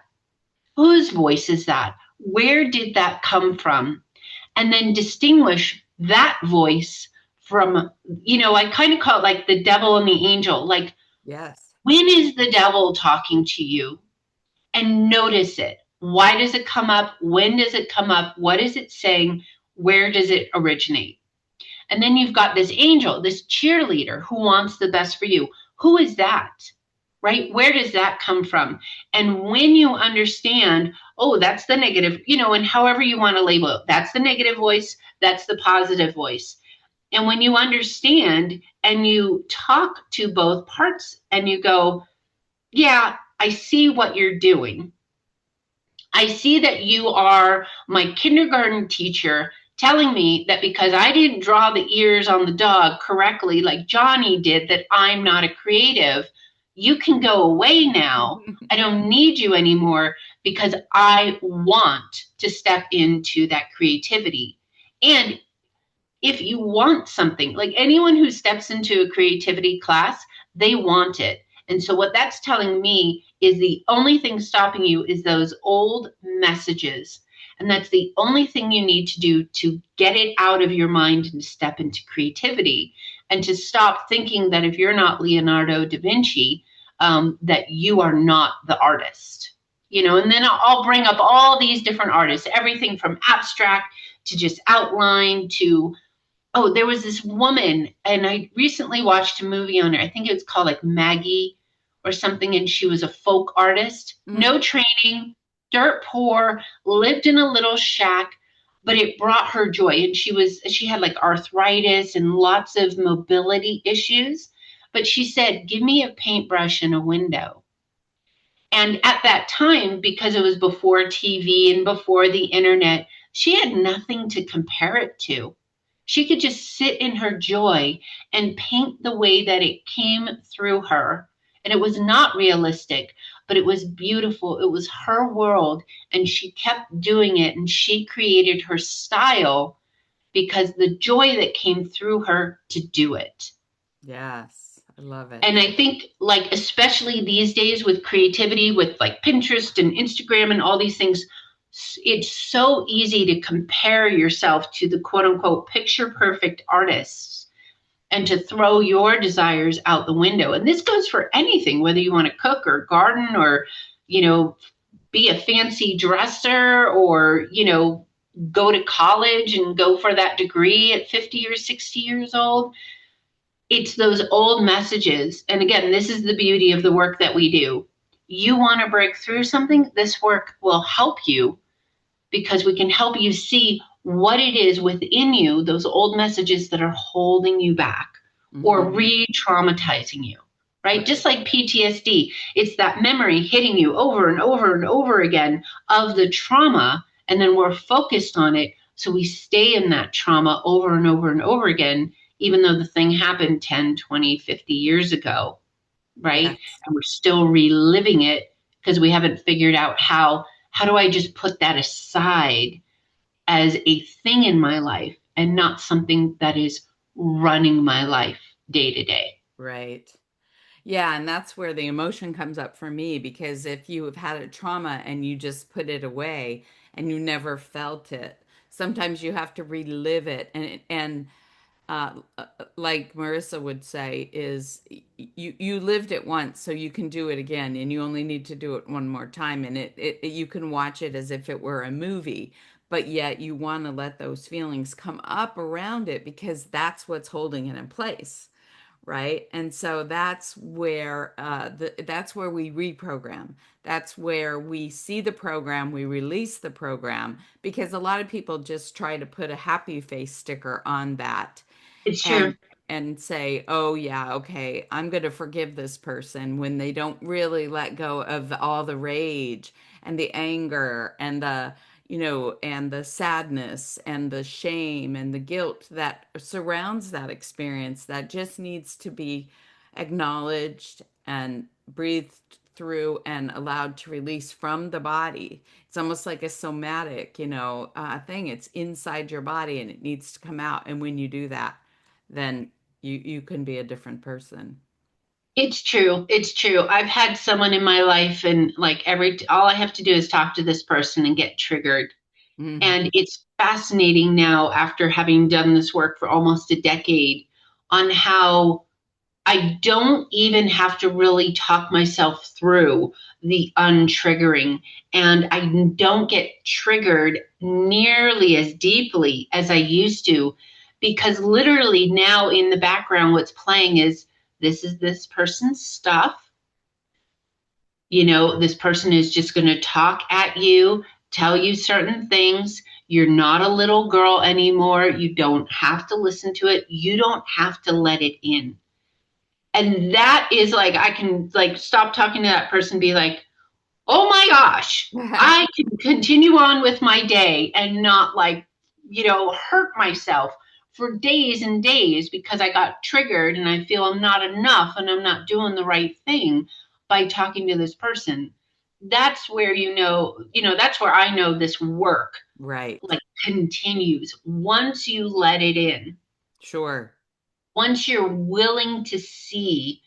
Whose voice is that? Where did that come from? And then distinguish that voice from, I kind of call it like the devil and the angel. Like, Yes. when is the devil talking to you? And notice it. Why does it come up? When does it come up? What is it saying? Where does it originate? And then you've got this angel, this cheerleader who wants the best for you. Who is that? Right? Where does that come from? And when you understand, oh, that's the negative, and however you want to label it, that's the negative voice, that's the positive voice. And when you understand and you talk to both parts and you go, yeah, I see what you're doing. I see that you are my kindergarten teacher telling me that because I didn't draw the ears on the dog correctly, like Johnny did, that I'm not a creative. You can go away now. I don't need you anymore because I want to step into that creativity. And if you want something, like anyone who steps into a creativity class, they want it. And so what that's telling me is the only thing stopping you is those old messages. And that's the only thing you need to do to get it out of your mind and step into creativity and to stop thinking that if you're not Leonardo da Vinci, that you are not the artist. And then I'll bring up all these different artists, everything from abstract to just outline to, oh, there was this woman, and I recently watched a movie on her. I think it was called like Maggie or something, and she was a folk artist, Mm. no training, dirt poor, lived in a little shack, but it brought her joy. And she had like arthritis and lots of mobility issues. But she said, "Give me a paintbrush and a window." And at that time, because it was before TV and before the internet, she had nothing to compare it to. She could just sit in her joy and paint the way that it came through her. And it was not realistic, but it was beautiful. It was her world. And she kept doing it and she created her style because the joy that came through her to do it. Yes, I love it. And I think, like, especially these days with creativity, with like Pinterest and Instagram and all these things, it's so easy to compare yourself to the quote unquote picture perfect artists and to throw your desires out the window. And this goes for anything, whether you want to cook or garden or, you know, be a fancy dresser or, go to college and go for that degree at 50 or 60 years old. It's those old messages. And again, this is the beauty of the work that we do. You want to break through something, this work will help you because we can help you see what it is within you, those old messages that are holding you back or Hmm. re-traumatizing you, right? Just Right. like PTSD, it's that memory hitting you over and over and over again of the trauma, and then we're focused on it. So we stay in that trauma over and over and over again, even though the thing happened 10, 20, 50 years ago, right? Yes. And we're still reliving it because we haven't figured out how do I just put that aside as a thing in my life and not something that is running my life day to day. Right. Yeah, and that's where the emotion comes up for me because if you have had a trauma and you just put it away and you never felt it, sometimes you have to relive it and like Marissa would say, is you lived it once, so you can do it again, and you only need to do it one more time, and you can watch it as if it were a movie, but yet you want to let those feelings come up around it because that's what's holding it in place, right? And so that's where we reprogram. That's where we see the program, we release the program, because a lot of people just try to put a happy face sticker on that It's true. and say, "Oh yeah, okay, I'm going to forgive this person," when they don't really let go of all the rage and the anger and the sadness and the shame and the guilt that surrounds that experience that just needs to be acknowledged and breathed through and allowed to release from the body. It's almost like a somatic, thing. It's inside your body and it needs to come out. And when you do that, then you can be a different person. It's true. It's true. I've had someone in my life, and like all I have to do is talk to this person and get triggered. Hmm. And it's fascinating now, after having done this work for almost a decade, on how I don't even have to really talk myself through the untriggering. And I don't get triggered nearly as deeply as I used to, because literally now in the background, what's playing is, this is this person's stuff. This person is just going to talk at you, tell you certain things. You're not a little girl anymore. You don't have to listen to it. You don't have to let it in. And that is like, I can like stop talking to that person, be like, oh my gosh, I can continue on with my day and not like, hurt myself for days and days because I got triggered and I feel I'm not enough and I'm not doing the right thing by talking to this person. That's where, that's where I know this work Right. like continues once you let it in, Sure. once you're willing to see.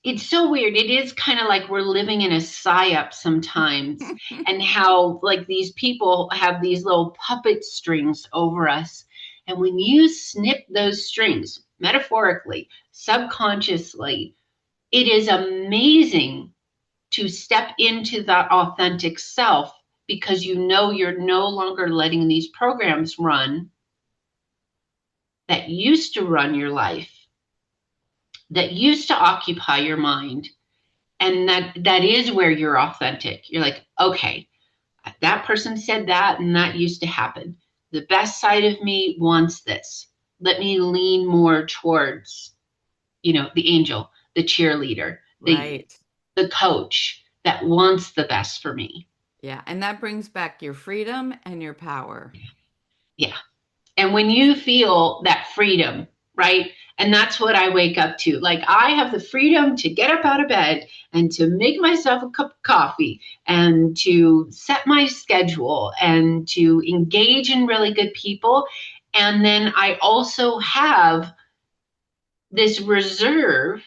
It's so weird. It is kind of like we're living in a psyop sometimes, and how like these people have these little puppet strings over us. And when you snip those strings, metaphorically, subconsciously, it is amazing to step into that authentic self, because you're no longer letting these programs run that used to run your life, that used to occupy your mind. And that is where you're authentic. You're like, okay, that person said that and that used to happen. The best side of me wants this. Let me lean more towards, the angel, the cheerleader, the Right. the coach that wants the best for me. Yeah. And that brings back your freedom and your power. Yeah. And when you feel that freedom, right? And that's what I wake up to. Like, I have the freedom to get up out of bed and to make myself a cup of coffee and to set my schedule and to engage in really good people. And then I also have this reserve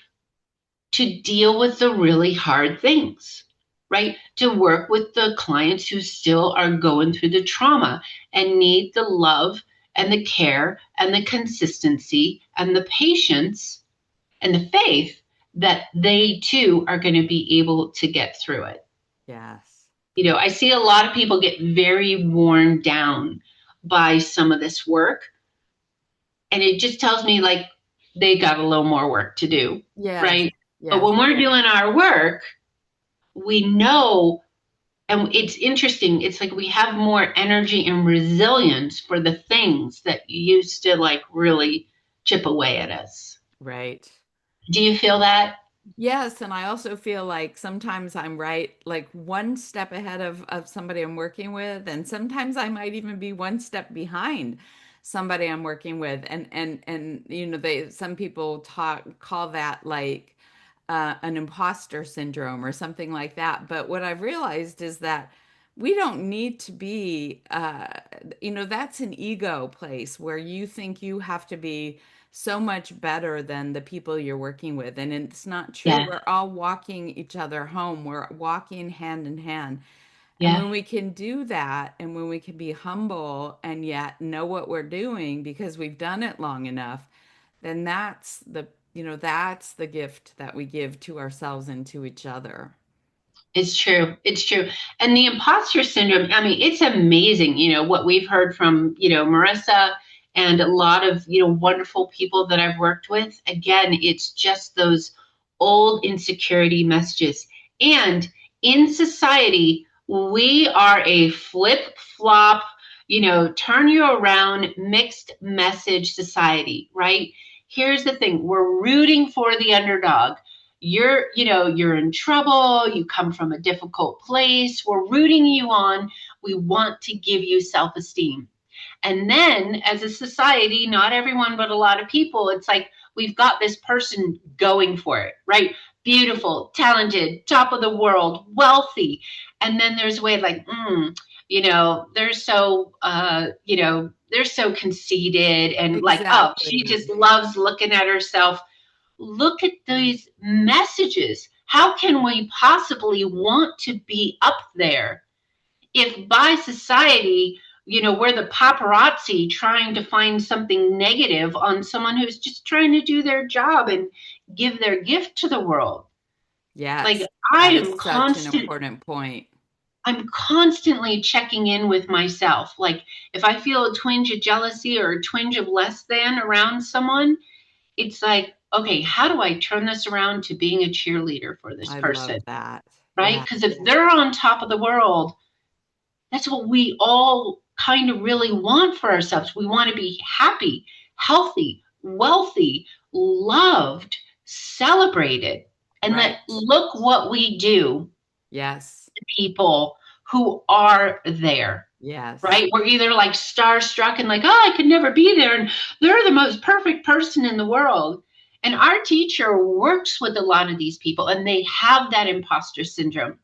to deal with the really hard things, right? To work with the clients who still are going through the trauma and need the love and the care and the consistency and the patience and the faith that they too are going to be able to get through it. Yes. I see a lot of people get very worn down by some of this work. And it just tells me like they got a little more work to do, Yes. right? But Yes. when we're doing our work, we know, and it's interesting, it's like we have more energy and resilience for the things that used to like really chip away at us. Right. Do you feel that? Yes, and I also feel like sometimes I'm right, like one step ahead of somebody I'm working with, and sometimes I might even be one step behind somebody I'm working with. And they some people call that like an imposter syndrome or something like that. But what I've realized is that we don't need to be, that's an ego place where you think you have to be so much better than the people you're working with. And it's not true. Yeah, We're all walking each other home. We're walking hand in hand. And Yeah. when we can do that, and when we can be humble and yet know what we're doing because we've done it long enough, then that's the gift that we give to ourselves and to each other. It's true. It's true. And the imposter syndrome, I mean, it's amazing, what we've heard from, Marissa and a lot of, wonderful people that I've worked with. Again, it's just those old insecurity messages. And in society, we are a flip flop, turn you around, mixed message society, right? Here's the thing, we're rooting for the underdog. You're in trouble, you come from a difficult place, we're rooting you on, we want to give you self-esteem. And then as a society, not everyone but a lot of people, it's like we've got this person going for it, right? Beautiful, talented, top of the world, wealthy. And then there's a way like they're so conceited and like, oh, she Exactly. just loves looking at herself. Look at these messages. How can we possibly want to be up there if by society, we're the paparazzi trying to find something negative on someone who's just trying to do their job and give their gift to the world? Like Yes, I that am is such an constant important point. I'm constantly checking in with myself. Like if I feel a twinge of jealousy or a twinge of less than around someone, it's like, okay, how do I turn this around to being a cheerleader for this I person? love that. Right? Yeah, Because if they're on top of the world, that's what we all kind of really want for ourselves. We want to be happy, healthy, wealthy, loved, celebrated. And that right. look what we do Yes, to people who are there. yes, Right? We're either like starstruck and like, oh, I could never be there. And they're the most perfect person in the world. And our teacher works with a lot of these people and they have that imposter syndrome.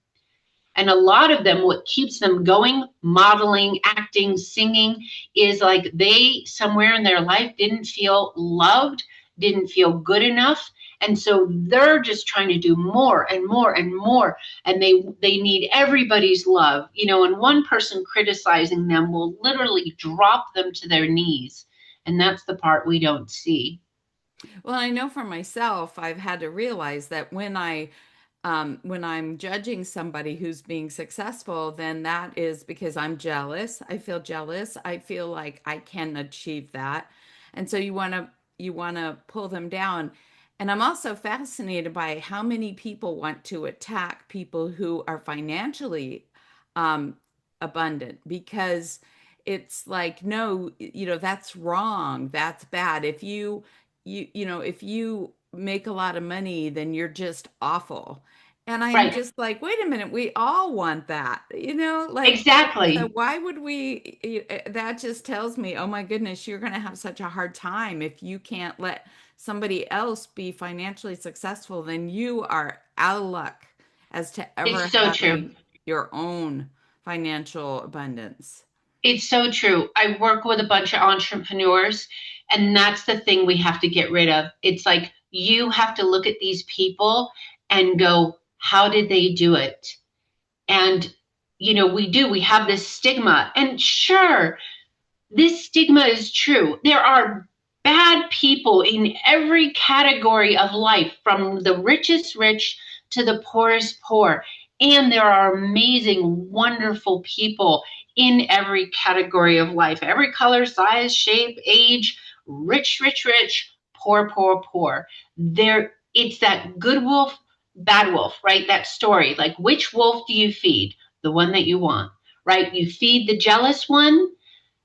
And a lot of them, what keeps them going, modeling, acting, singing, is like they somewhere in their life didn't feel loved, didn't feel good enough. And so they're just trying to do more and more and more. And they need everybody's love, and one person criticizing them will literally drop them to their knees. And that's the part we don't see. well, I know for myself, I've had to realize that when I'm judging somebody who's being successful, then that is because I'm jealous. I feel jealous. I feel like I can achieve that. And so you want to pull them down. And I'm also fascinated by how many people want to attack people who are financially um, abundant because it's like, no, that's wrong. That's bad. If you make a lot of money, then you're just awful. And I'm Right. just like, wait a minute, we all want that, like, so Exactly. why would that just tells me, oh my goodness, you're going to have such a hard time if you can't let somebody else be financially successful, then you are out of luck as to It's ever so true. having your own financial abundance. It's so true. I work with a bunch of entrepreneurs, and that's the thing we have to get rid of. It's like you have to look at these people and go, how did they do it? And, we have this stigma. And sure, this stigma is true. There are bad people in every category of life, from the richest rich to the poorest poor. And there are amazing, wonderful people in every category of life, every color, size, shape, age, rich, rich, rich, poor, poor, poor. It's that good wolf, bad wolf, right? That story. Like, which wolf do you feed? The one that you want, right? You feed the jealous one,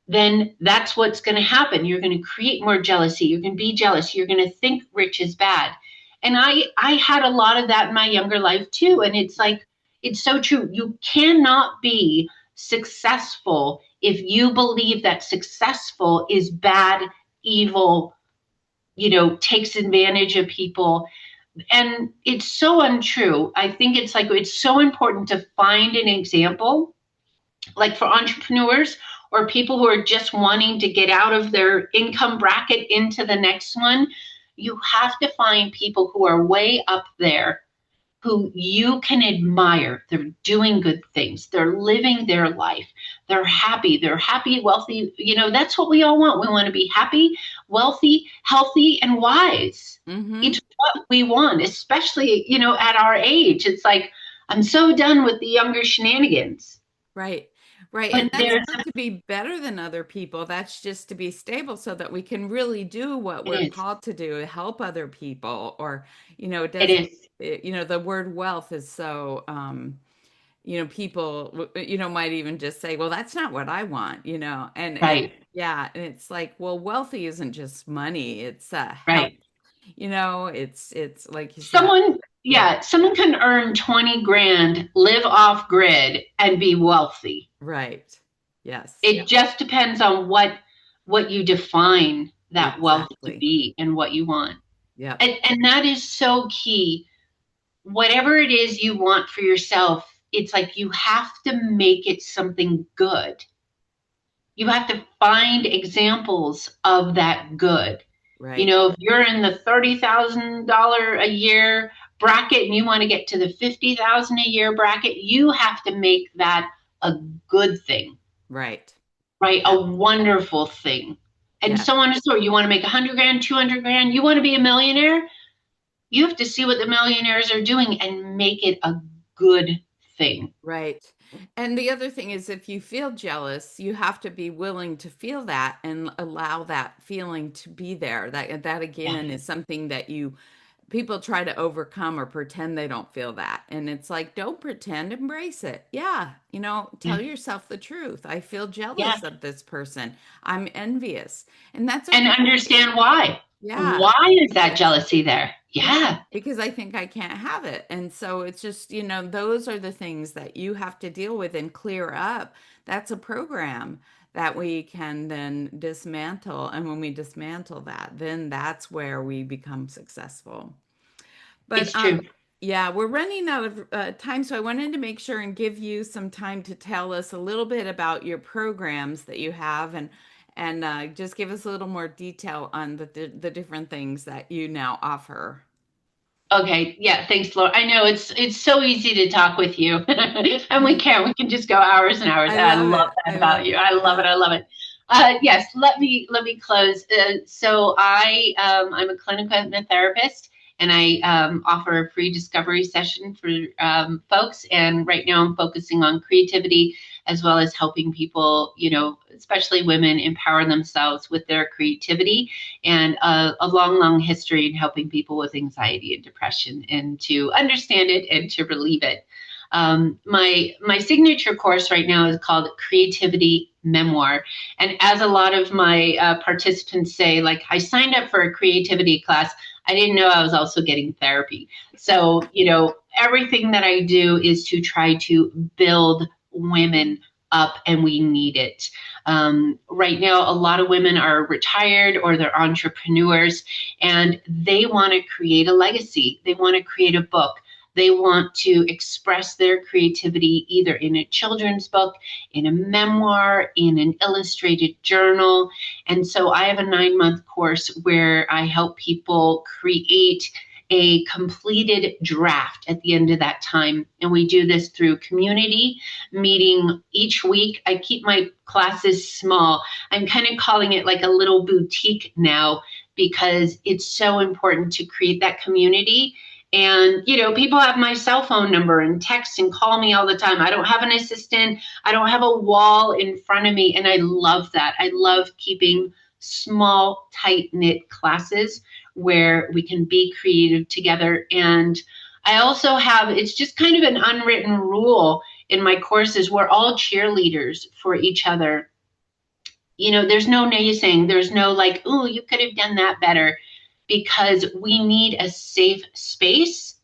then that's what's going to happen. You're going to create more jealousy. You're going to be jealous. You're going to think rich is bad. And I had a lot of that in my younger life too. And it's like, it's so true. You cannot be successful if you believe that successful is bad, evil, takes advantage of people. And it's so untrue. I think it's like, it's so important to find an example, like for entrepreneurs or people who are just wanting to get out of their income bracket into the next one. You have to find people who are way up there, who you can admire. They're doing good things. They're living their life. They're happy. They're happy, wealthy. That's what we all want. We want to be happy, wealthy, healthy, and wise. Mm-hmm. It's what we want, especially, at our age. It's like, I'm so done with the younger shenanigans. Right. Right. And But that's there's not to be better than other people. That's just to be stable so that we can really do what we're it is. called to do, help other people. Or, it It doesn't, is. the word wealth is so, people, might even just say, well, that's not what I want, and Right. yeah. And it's like, well, wealthy isn't just money. It's health, Right. it's like you said. Someone, Yeah. yeah, someone can earn 20 grand, live off grid, and be wealthy. Right. Yes. It just depends on what you define that wealth to Exactly. be and what you want. Yep. And that is so key. Whatever it is you want for yourself, it's like you have to make it something good. You have to find examples of that good. Right. If you're in the $30,000 a year bracket and you want to get to the 50,000 a year bracket, you have to make that a good thing, Right. right? Yeah. A wonderful thing. And Yeah. so on and so forth. You want to make 100 grand, 200 grand, you want to be a millionaire, you have to see what the millionaires are doing and make it a good thing. Right. And the other thing is, if you feel jealous, you have to be willing to feel that and allow that feeling to be there. That Yeah. again is something that people try to overcome or pretend they don't feel that. And it's like, don't pretend, embrace it. Yeah. Yeah. Tell yourself the truth. I feel Yeah. jealous of this person. I'm envious. And that's And okay. understand why. Yeah. Why is that Because jealousy there? Yeah, Yeah. because I think I can't have it. And so it's just, those are the things that you have to deal with and clear up. That's a program that we can then dismantle. And when we dismantle that, then that's where we become successful. But It's true. yeah, we're running out of time. So I wanted to make sure and give you some time to tell us a little bit about your programs that you have and just give us a little more detail on the different things that you now offer. Okay, yeah, thanks, Laura. I know it's so easy to talk with you, and we can just go hours and hours. I And I love love it. that I about love you. it. I love it. Yeah. I love it. Yes, let me close. So I'm a clinical hypnotherapist, and I offer a free discovery session for folks. And right now, I'm focusing on creativity as well as helping people, especially women, empower themselves with their creativity and a long, long history in helping people with anxiety and depression and to understand it and to relieve it. My signature course right now is called Creativity Memoir, and as a lot of my participants say, like I signed up for a creativity class, I didn't know I was also getting therapy. So everything that I do is to try to build women up, and we need it. Right now, a lot of women are retired or they're entrepreneurs and they want to create a legacy. They want to create a book. They want to express their creativity either in a children's book, in a memoir, in an illustrated journal. And so I have a 9-month course where I help people create a completed draft at the end of that time. And we do this through community meeting each week. I keep my classes small. I'm kind of calling it like a little boutique now because it's so important to create that community. And, people have my cell phone number and text and call me all the time. I don't have an assistant. I don't have a wall in front of me. And I love that. I love keeping small, tight knit classes where we can be creative together. And I also have, it's just kind of an unwritten rule in my courses, we're all cheerleaders for each other. There's no naysaying. There's no like, oh, you could have done that better, because we need a safe space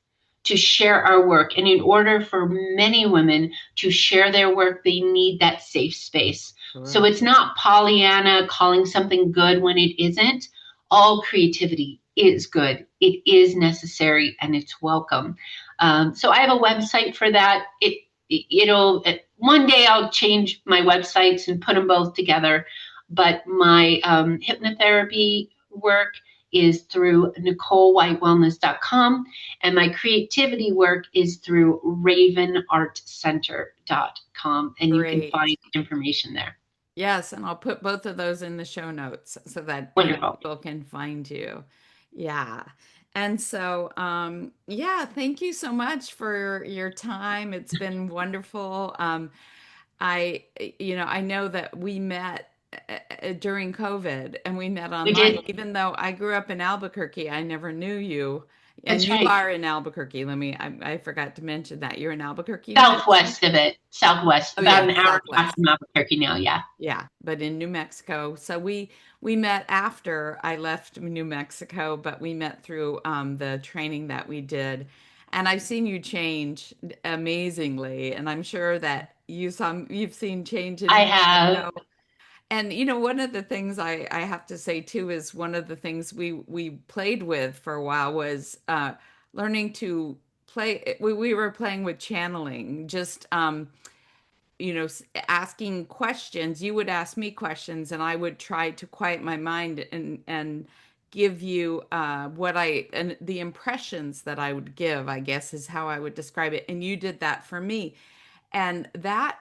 to share our work. And in order for many women to share their work, they need that safe space. So Sure. it's not Pollyanna calling something good when it isn't. All creativity is good. It is necessary and it's welcome. So I have a website for that. It'll one day I'll change my websites and put them both together. But my hypnotherapy work is through NicoleWhiteWellness.com, and my creativity work is through RavenArtCenter.com, and you can Great. find information there. Yes, and I'll put both of those in the show notes so that Wonderful. people can find you. Yeah. And so, yeah, thank you so much for your time. It's been wonderful. I, I know that we met during COVID and we met We online. did. Even though I grew up in Albuquerque, I never knew you. And That's you right. are in Albuquerque. I forgot to mention that. You're in Albuquerque, New Mexico? Southwest of it, southwest, Oh, about yeah, an hour and a half Southwest. from Albuquerque now. Yeah, Yeah, but in New Mexico. So we met after I left New Mexico, but we met through the training that we did. And I've seen you change amazingly, and I'm sure that you've seen change in I me. I have. know. And one of the things I have to say too is one of the things we played with for a while was learning to play. We were playing with channeling, just asking questions. You would ask me questions, and I would try to quiet my mind and give you what I and the impressions that I would give, I guess is how I would describe it. And you did that for me, and that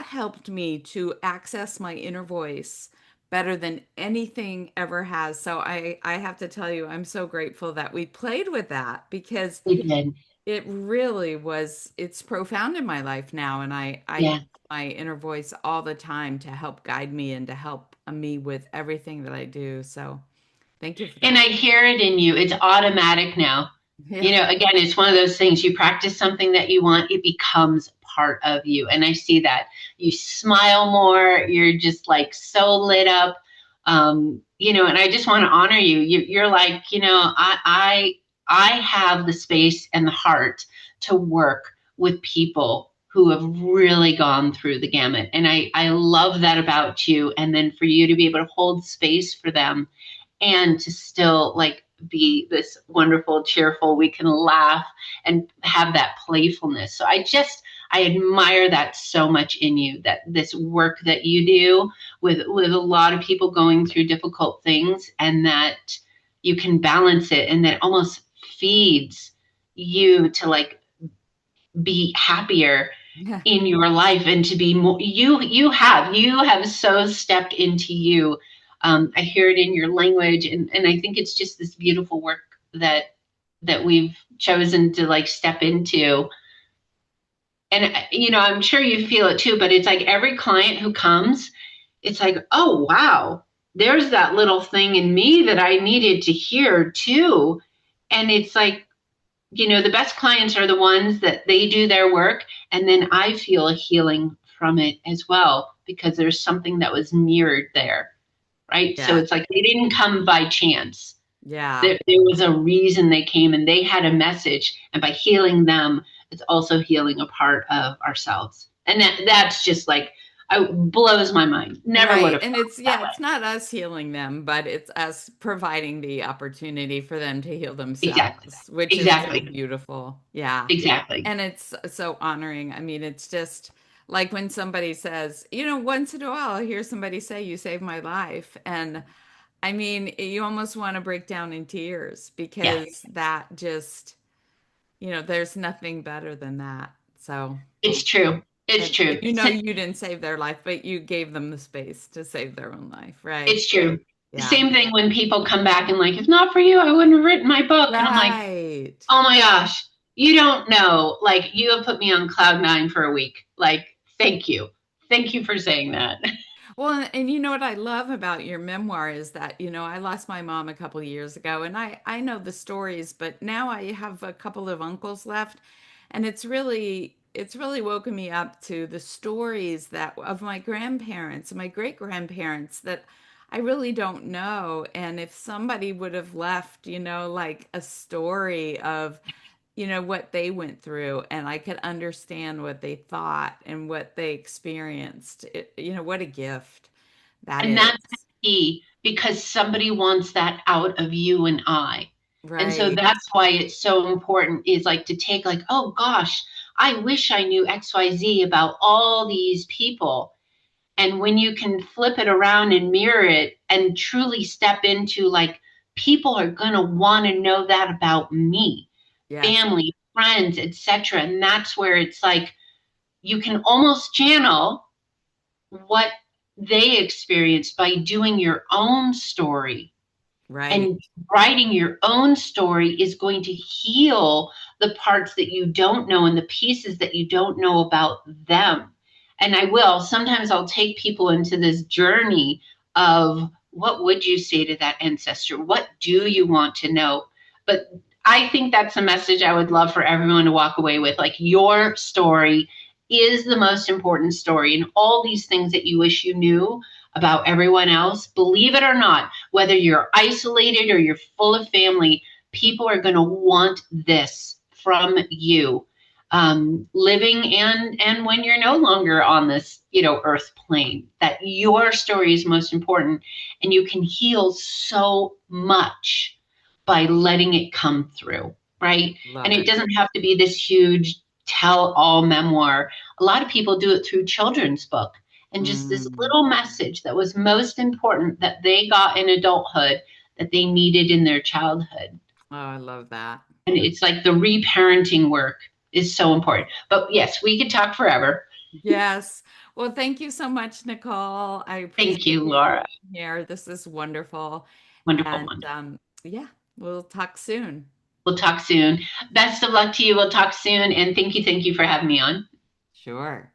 helped me to access my inner voice better than anything ever has. So I have to tell you, I'm so grateful that we played with that because We did. it really was, it's profound in my life now. And I use Yeah. my inner voice all the time to help guide me and to help me with everything that I do. So thank you for And that. I hear it in you. It's automatic now. Yeah. Again, it's one of those things you practice something that you want, it becomes part of you. And I see that. You smile more, you're just like so lit up. And I just want to honor you. You're like, I have the space and the heart to work with people who have really gone through the gamut. And I love that about you. And then for you to be able to hold space for them and to still like be this wonderful, cheerful, we can laugh and have that playfulness. So I admire that so much in you, that this work that you do with a lot of people going through difficult things, and that you can balance it, and that almost feeds you to like be happier Yeah. in your life and to be more. You have so stepped into you. I hear it in your language, and I think it's just this beautiful work that we've chosen to like step into. And I'm sure you feel it too, but it's like every client who comes, it's like, oh wow, there's that little thing in me that I needed to hear too. And it's like, the best clients are the ones that they do their work, and then I feel a healing from it as well, because there's something that was mirrored there, right? So Yeah. it's like they didn't come by chance. Yeah. There was a reason they came, and they had a message, and by healing them, it's also healing a part of ourselves. And that's just like, blows my mind. Never would Right. have And thought it's, that yeah, way. it's not us healing them, but it's us providing the opportunity for them to heal Exactly. themselves, which is so Exactly. beautiful. Yeah. Exactly. And it's so honoring. I mean, it's just like when somebody says, once in a while, I hear somebody say, "You saved my life." And I mean, you almost want to break down in tears Yeah. because that just, there's nothing better than that. So. It's true. It's And true. you didn't save their life, but you gave them the space to save their own life, right? It's true. Yeah. Same thing when people come back and like, if not for you, I wouldn't have written my book. And I'm like, Right. oh my gosh, you don't know. Like, you have put me on cloud nine for a week. Like, thank you. Thank you for saying that. Well, and you know what I love about your memoir is that, I lost my mom a couple of years ago and I know the stories, but now I have a couple of uncles left and it's really woken me up to the stories that of my grandparents, my great grandparents that I really don't know. And if somebody would have left, like a story of what they went through and I could understand what they thought and what they experienced. What a gift that And that's is. key, because somebody wants that out of you and I. And so Right. that's why it's so important, is like to take like, oh gosh, I wish I knew XYZ about all these people. And when you can flip it around and mirror it and truly step into like people are going to want to know that about me, Yes. family, friends, etc. And that's where it's like you can almost channel what they experienced by doing your own story. Right. And writing your own story is going to heal the parts that you don't know and the pieces that you don't know about them. And I will, sometimes I'll take people into this journey of what would you say to that ancestor? What do you want to know? But I think that's a message I would love for everyone to walk away with. Like, your story is the most important story. And all these things that you wish you knew about everyone else, believe it or not, whether you're isolated or you're full of family, people are going to want this from you, living and when you're no longer on this, earth plane. That your story is most important, and you can heal so much by letting it come through, right? And Love it it. doesn't have to be this huge tell all memoir. A lot of people do it through children's book, and just this Mm. little message that was most important that they got in adulthood that they needed in their childhood. Oh, I love that. And it's like the reparenting work is so important. But yes, we could talk forever. Yes. Well, thank you so much, Nicole. I Thank appreciate you, you Laura. being here. This is wonderful. Wonderful, And wonderful. yeah, we'll talk soon. We'll talk soon. Best of luck to you. We'll talk soon. And thank you for having me on. Sure.